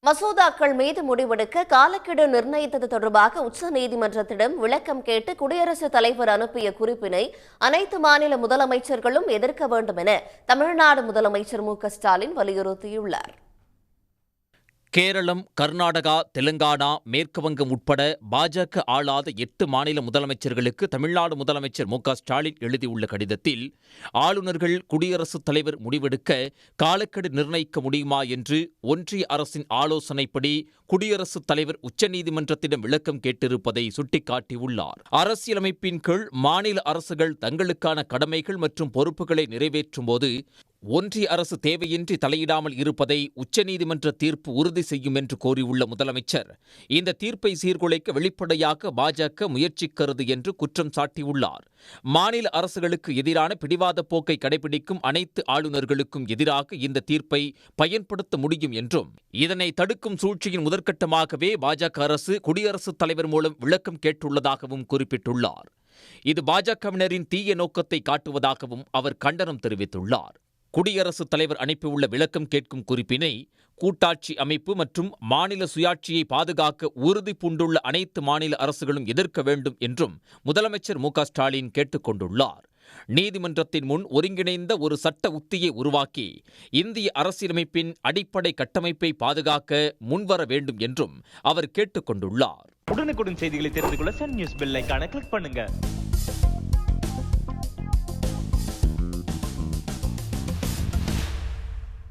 மசோதாக்கள் மீது முடிவெடுக்க காலக்கெடு நிர்ணயித்தது தொடர்பாக உச்சநீதிமன்றத்திடம் விளக்கம் கேட்டு குடியரசுத் தலைவர் அனுப்பிய குறிப்பினை அனைத்து மாநில முதலமைச்சர்களும் எதிர்க்க வேண்டும் என தமிழ்நாடு முதலமைச்சர் மு.க.ஸ்டாலின் வலியுறுத்தியுள்ளார். கேரளம், கர்நாடகா, தெலுங்கானா, மேற்குவங்கம் உட்பட பாஜக ஆளாத 8 மாநில முதலமைச்சர்களுக்கு தமிழ்நாடு முதலமைச்சர் மு.க.ஸ்டாலின் எழுதியுள்ள கடிதத்தில், ஆளுநர்கள் குடியரசுத் தலைவர் முடிவெடுக்க காலக்கெடு நிர்ணயிக்க முடியுமா என்று ஒன்றிய அரசின் ஆலோசனைப்படி குடியரசுத் தலைவர் உச்சநீதிமன்றத்திடம் விளக்கம் கேட்டிருப்பதை சுட்டிக்காட்டியுள்ளார். அரசியலமைப்பின் கீழ் மாநில அரசுகள் தங்களுக்கான கடமைகள் மற்றும் பொறுப்புகளை நிறைவேற்றும் போது ஒன்றிய அரசு தேவையின்றி தலையிடாமல் இருப்பதை உச்சநீதிமன்ற தீர்ப்பு உறுதி செய்யும் என்று கோரியுள்ள முதலமைச்சர், இந்த தீர்ப்பை சீர்குலைக்க வெளிப்படையாக பாஜக முயற்சிக்கிறது என்று குற்றம் சாட்டியுள்ளார். மாநில அரசுகளுக்கு எதிரான பிடிவாத போக்கை கடைபிடிக்கும் அனைத்து ஆளுநர்களுக்கும் எதிராக இந்த தீர்ப்பை பயன்படுத்த முடியும் என்றும், இதனை தடுக்கும் சூழ்ச்சியின் முதற்கட்டமாகவே பாஜக அரசு குடியரசுத் தலைவர் மூலம் விளக்கம் கேட்டுள்ளதாகவும் குறிப்பிட்டுள்ளார். இது பாஜகவினரின் தீய நோக்கத்தை காட்டுவதாகவும் அவர் கண்டனம் தெரிவித்துள்ளார். குடியரசுத் தலைவர் அனுப்பியுள்ள விளக்கம் கேட்கும் குறிப்பினை கூட்டாட்சி அமைப்பு மற்றும் மாநில சுயாட்சியை பாதுகாக்க உறுதி பூண்டுள்ள அனைத்து மாநில அரசுகளும் எதிர்க்க வேண்டும் என்றும் முதலமைச்சர் மு.க.ஸ்டாலின் கேட்டுக் கொண்டுள்ளார். நீதிமன்றத்தின் முன் ஒருங்கிணைந்த ஒரு சட்ட உத்தியை உருவாக்கி இந்திய அரசியலமைப்பின் அடிப்படை கட்டமைப்பை பாதுகாக்க முன்வர வேண்டும் என்றும் அவர் கேட்டுக் கொண்டுள்ளார். உடனுக்குடன் செய்திகளை தெரிந்து கொள்ள சன் நியூஸ் பெல் ஐகானை கிளிக் பண்ணுங்க.